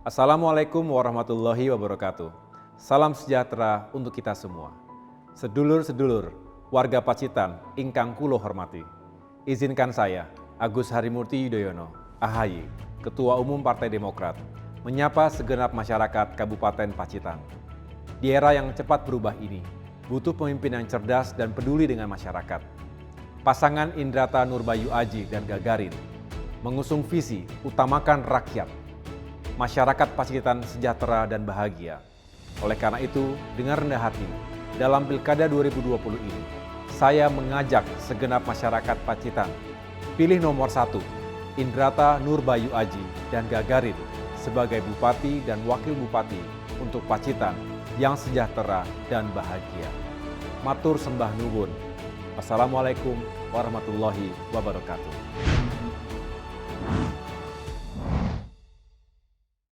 Assalamualaikum warahmatullahi wabarakatuh. Salam sejahtera untuk kita semua. Sedulur-sedulur, warga Pacitan, ingkang kulo hormati. Izinkan saya, Agus Harimurti Yudhoyono, AHY, Ketua Umum Partai Demokrat, menyapa segenap masyarakat Kabupaten Pacitan. Di era yang cepat berubah ini, butuh pemimpin yang cerdas dan peduli dengan masyarakat. Pasangan Indrata Nurbayu Aji dan Gagarin mengusung visi utamakan rakyat. Masyarakat Pacitan sejahtera dan bahagia. Oleh karena itu, dengan rendah hati, dalam Pilkada 2020 ini, saya mengajak segenap masyarakat Pacitan, pilih nomor 1, Indrata Nurbayu Aji dan Gagarin sebagai Bupati dan Wakil Bupati untuk Pacitan yang sejahtera dan bahagia. Matur sembah nuwun. Wassalamualaikum warahmatullahi wabarakatuh.